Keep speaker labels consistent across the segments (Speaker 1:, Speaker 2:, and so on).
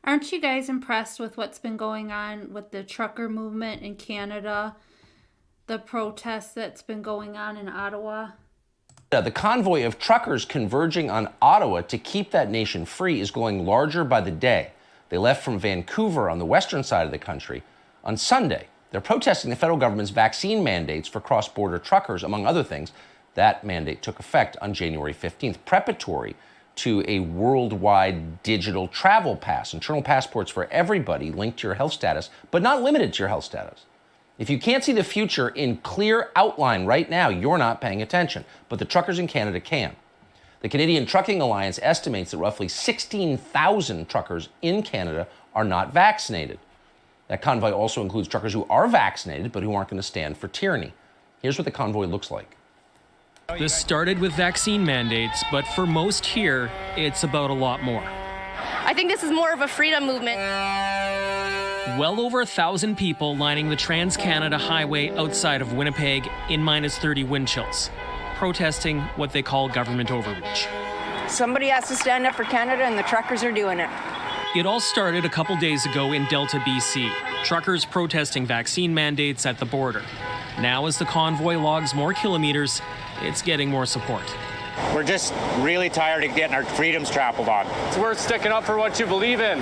Speaker 1: Aren't you guys impressed with what's been going on with the trucker movement in Canada? The protests that's been going on in Ottawa?
Speaker 2: The convoy of truckers converging on Ottawa to keep that nation free is growing larger by the day. They left from Vancouver on the western side of the country on Sunday. They're protesting the federal government's vaccine mandates for cross-border truckers, among other things. That mandate took effect on January 15th, preparatory to a worldwide digital travel pass, internal passports for everybody linked to your health status, but not limited to your health status. If you can't see the future in clear outline right now, you're not paying attention. But the truckers in Canada can. The Canadian Trucking Alliance estimates that roughly 16,000 truckers in Canada are not vaccinated. That convoy also includes truckers who are vaccinated, but who aren't going to stand for tyranny. Here's what the convoy looks like.
Speaker 3: This started with vaccine mandates, but for most here, it's about a lot more.
Speaker 4: I think this is more of a freedom movement.
Speaker 3: Well over 1,000 people lining the Trans-Canada Highway outside of Winnipeg in -30 wind chills, protesting what they call government overreach.
Speaker 5: Somebody has to stand up for Canada, and the truckers are doing it.
Speaker 3: It all started a couple days ago in Delta, BC. Truckers protesting vaccine mandates at the border. Now, as the convoy logs more kilometers, it's getting more support.
Speaker 6: We're just really tired of getting our freedoms trampled on.
Speaker 7: It's worth sticking up for what you believe in.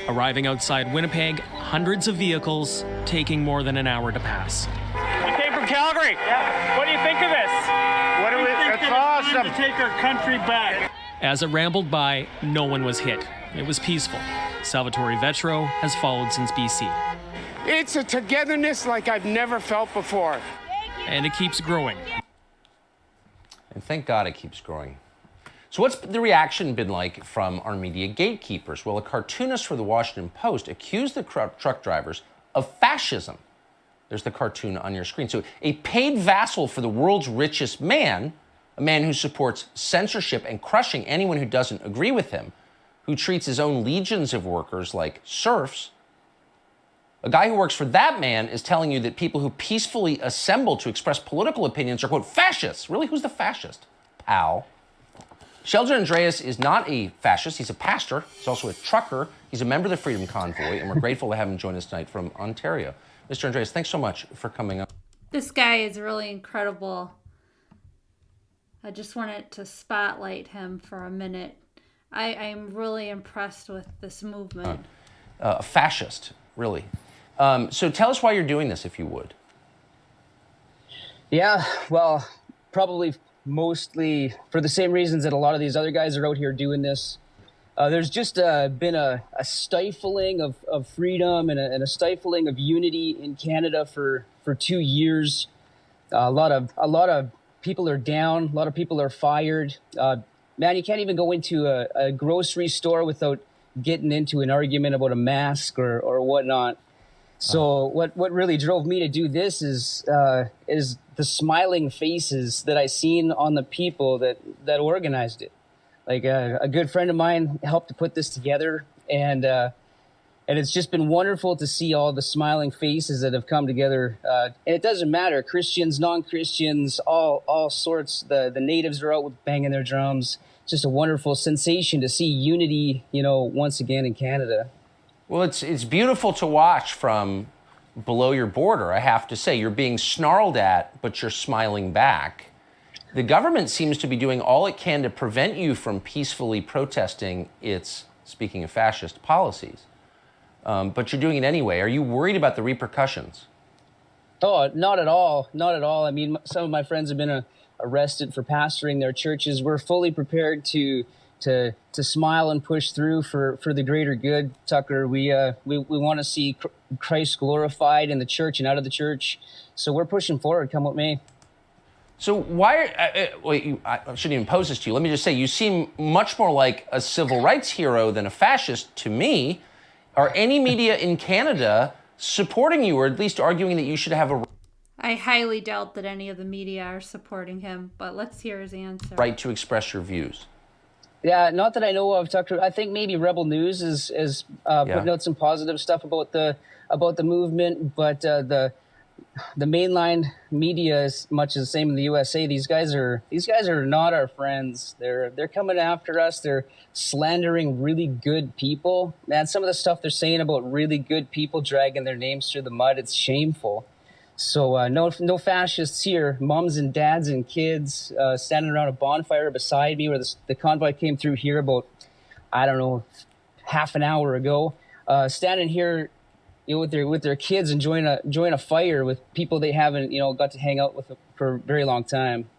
Speaker 3: Arriving outside Winnipeg, hundreds of vehicles taking more than an hour to pass.
Speaker 7: We came from Calgary. Yeah. What do you think of this?
Speaker 6: It's awesome.
Speaker 7: To take our country back.
Speaker 3: As it rambled by, no one was hit. It was peaceful. Salvatore Vetro has followed since BC.
Speaker 8: It's a togetherness like I've never felt before.
Speaker 3: And it keeps growing.
Speaker 2: And thank God it keeps growing. So what's the reaction been like from our media gatekeepers? Well, a cartoonist for the Washington Post accused the truck drivers of fascism. There's the cartoon on your screen. So a paid vassal for the world's richest man, a man who supports censorship and crushing anyone who doesn't agree with him, who treats his own legions of workers like serfs. A guy who works for that man is telling you that people who peacefully assemble to express political opinions are, quote, fascists. Really, who's the fascist? Pal. Sheldon Andreas is not a fascist. He's a pastor. He's also a trucker. He's a member of the Freedom Convoy, and we're grateful to have him join us tonight from Ontario. Mr. Andreas, thanks so much for coming up.
Speaker 1: This guy is really incredible. I just wanted to spotlight him for a minute. I am really impressed with this movement.
Speaker 2: A fascist, really. So tell us why you're doing this, if you would.
Speaker 9: Yeah, well, probably mostly for the same reasons that a lot of these other guys are out here doing this. There's just been a stifling of freedom and a stifling of unity in Canada for 2 years. A lot of people are down. A lot of people are fired. Man, you can't even go into a grocery store without getting into an argument about a mask or whatnot. So what really drove me to do this is the smiling faces that I seen on the people that organized it. Like a good friend of mine helped to put this together, and it's just been wonderful to see all the smiling faces that have come together. And it doesn't matter, Christians, non-Christians, all sorts. The natives are out with banging their drums. It's just a wonderful sensation to see unity, once again in Canada.
Speaker 2: Well, it's beautiful to watch from below your border, I have to say. You're being snarled at, but you're smiling back. The government seems to be doing all it can to prevent you from peacefully protesting its, speaking of fascist, policies. But you're doing it anyway. Are you worried about the repercussions?
Speaker 9: Oh, not at all. Not at all. I mean, some of my friends have been arrested for pastoring their churches. We're fully prepared to smile and push through for the greater good, Tucker. We want to see Christ glorified in the church and out of the church. So we're pushing forward, come what may.
Speaker 2: So why, I shouldn't even pose this to you. Let me just say, you seem much more like a civil rights hero than a fascist to me. Are any media in Canada supporting you, or at least arguing that you should have a
Speaker 1: I highly doubt that any of the media are supporting him, but let's hear his answer.
Speaker 2: Right to express your views?
Speaker 9: Yeah, not that I know of, Tucker. I think maybe Rebel News is putting out some positive stuff about the movement, but the the mainline media is much the same in the USA. These guys are not our friends. They're coming after us. They're slandering really good people. Man, some of the stuff they're saying about really good people, dragging their names through the mud, it's shameful. So no fascists here. Moms and dads and kids standing around a bonfire beside me, where the convoy came through here about, I don't know, half an hour ago. Standing here, with their kids, enjoying a fire with people they haven't got to hang out with for a very long time.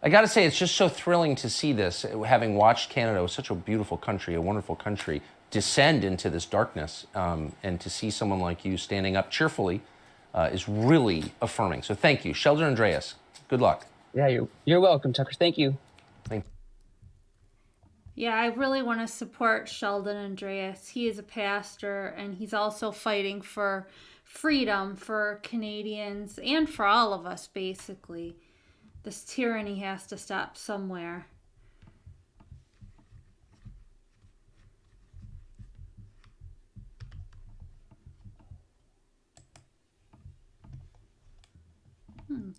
Speaker 2: I got to say, it's just so thrilling to see this, having watched Canada, such a beautiful country, a wonderful country, descend into this darkness, and to see someone like you standing up cheerfully is really affirming. So thank you. Sheldon, Andreas, good luck.
Speaker 9: Yeah, you're welcome, Tucker. Thank you.
Speaker 2: Thank you.
Speaker 1: Yeah, I really want to support Sheldon Andreas. He is a pastor, and he's also fighting for freedom for Canadians and for all of us, basically. This tyranny has to stop somewhere.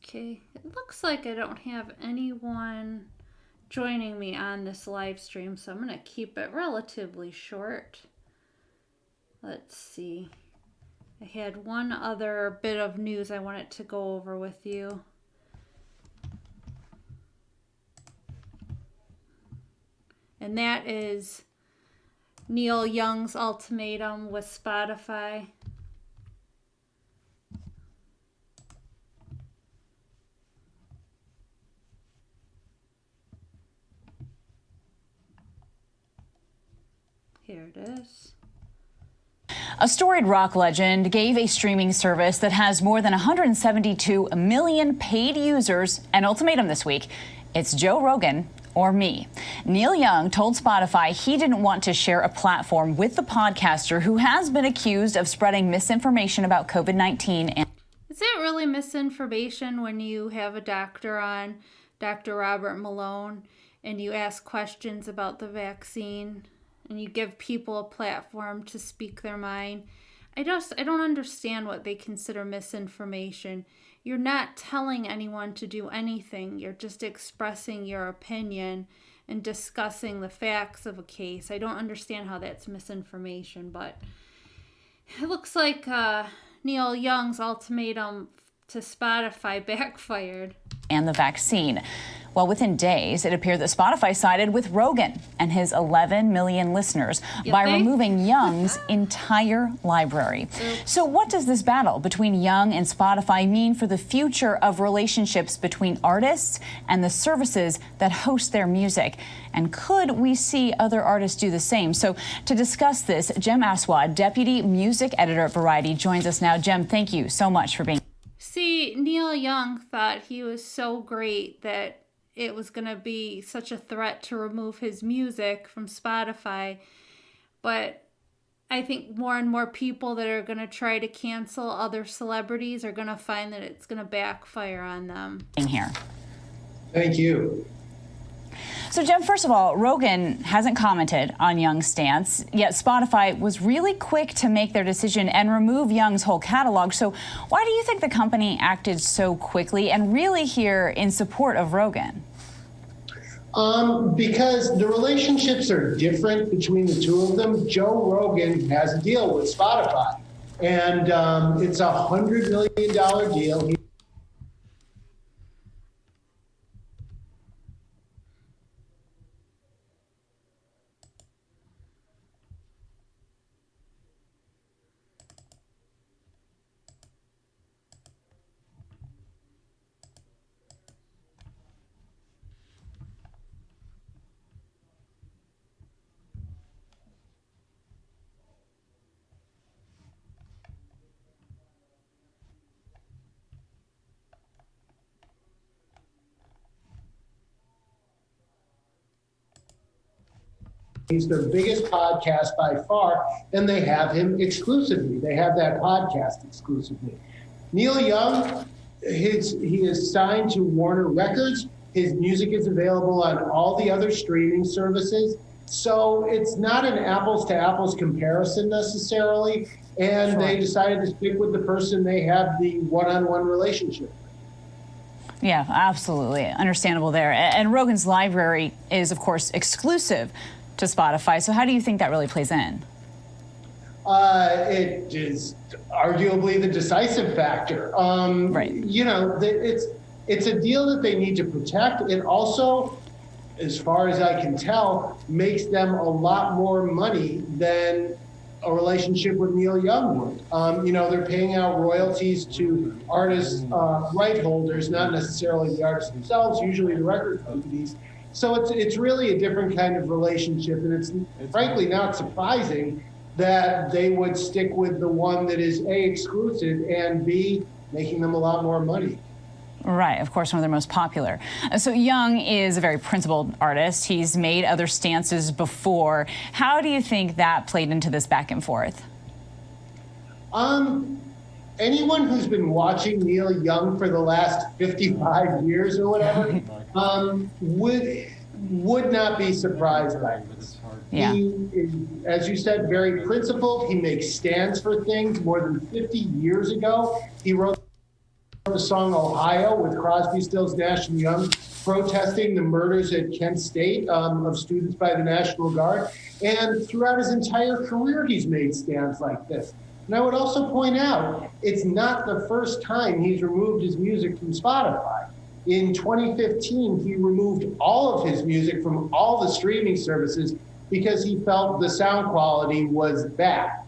Speaker 1: Okay, it looks like I don't have anyone joining me on this live stream, so I'm going to keep it relatively short. Let's see. I had one other bit of news I wanted to go over with you. And that is Neil Young's ultimatum with Spotify. Here it is.
Speaker 10: A storied rock legend gave a streaming service that has more than 172 million paid users an ultimatum this week. It's Joe Rogan or me. Neil Young told Spotify he didn't want to share a platform with the podcaster who has been accused of spreading misinformation about COVID-19.
Speaker 1: Is it really misinformation when you have a doctor on, Dr. Robert Malone, and you ask questions about the vaccine? And you give people a platform to speak their mind? I don't understand what they consider misinformation. You're not telling anyone to do anything. You're just expressing your opinion and discussing the facts of a case. I don't understand how that's misinformation, but it looks like Neil Young's ultimatum to Spotify backfired.
Speaker 10: And the vaccine. Well, within days, it appeared that Spotify sided with Rogan and his 11 million listeners by removing Young's entire library. So what does this battle between Young and Spotify mean for the future of relationships between artists and the services that host their music? And could we see other artists do the same? So to discuss this, Jem Aswad, Deputy Music Editor at Variety, joins us now. Jem, thank you so much for being here.
Speaker 1: See, Neil Young thought he was so great that it was going to be such a threat to remove his music from Spotify. But I think more and more people that are going to try to cancel other celebrities are going to find that it's going to backfire on them.
Speaker 10: Here.
Speaker 11: Thank you.
Speaker 10: So, Jem, first of all, Rogan hasn't commented on Young's stance, yet Spotify was really quick to make their decision and remove Young's whole catalog. So why do you think the company acted so quickly and really here in support of Rogan?
Speaker 11: Because the relationships are different between the two of them. Joe Rogan has a deal with Spotify, and it's a $100 million deal. He's their biggest podcast by far, and they have him exclusively. They have that podcast exclusively. Neil Young, he is signed to Warner Records. His music is available on all the other streaming services. So it's not an apples to apples comparison necessarily. and they decided to stick with the person they have the one-on-one relationship.
Speaker 10: Yeah, absolutely. Understandable there. And Rogan's library is, of course, exclusive to Spotify. So how do you think that really plays in?
Speaker 11: It is arguably the decisive factor.
Speaker 10: Right.
Speaker 11: You know, it's a deal that they need to protect. It also, as far as I can tell, makes them a lot more money than a relationship with Neil Young would. You know, they're paying out royalties to artists, right holders, not necessarily the artists themselves, usually the record companies. So it's really a different kind of relationship, and it's frankly not surprising that they would stick with the one that is A, exclusive, and B, making them a lot more money.
Speaker 10: Right, of course, one of their most popular. So Young is a very principled artist. He's made other stances before. How do you think that played into this back and forth?
Speaker 11: Anyone who's been watching Neil Young for the last 55 years or whatever would not be surprised by this.
Speaker 10: Yeah.
Speaker 11: He is, as you said, very principled. He makes stands for things. More than 50 years ago, he wrote the song Ohio with Crosby, Stills, Nash and Young, protesting the murders at Kent State of students by the National Guard. And throughout his entire career, he's made stands like this. And I would also point out, it's not the first time he's removed his music from Spotify. In 2015, he removed all of his music from all the streaming services because he felt the sound quality was bad.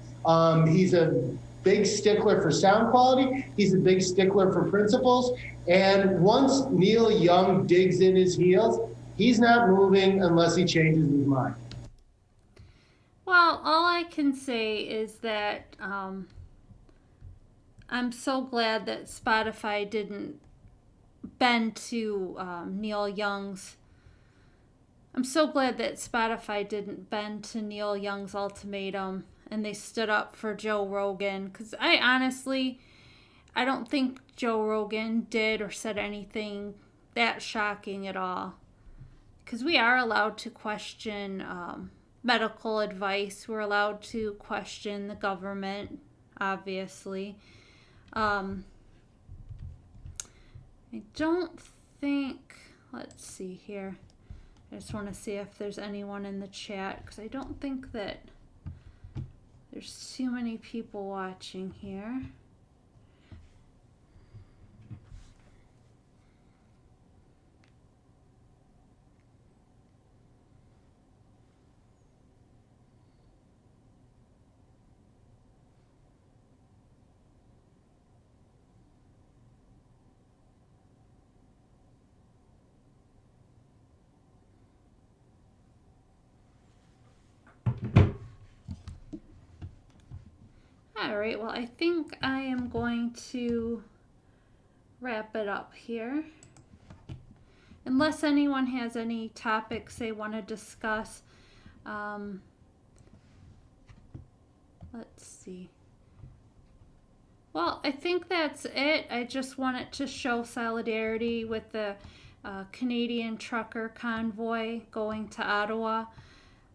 Speaker 11: He's a big stickler for sound quality. He's a big stickler for principles. And once Neil Young digs in his heels, he's not moving unless he changes his mind.
Speaker 1: Well, all I can say is that I'm so glad that Spotify didn't bend to Neil Young's. I'm so glad that Spotify didn't bend to Neil Young's ultimatum and they stood up for Joe Rogan, because I don't think Joe Rogan did or said anything that shocking at all, because we are allowed to question medical advice. We're allowed to question the government, obviously. I don't think, let's see here. I just want to see if there's anyone in the chat, because I don't think that there's too many people watching here. All right, well, I think I am going to wrap it up here. Unless anyone has any topics they want to discuss. Let's see. Well, I think that's it. I just wanted to show solidarity with the Canadian trucker convoy going to Ottawa.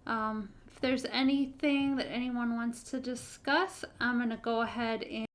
Speaker 1: If there's anything that anyone wants to discuss, I'm going to go ahead and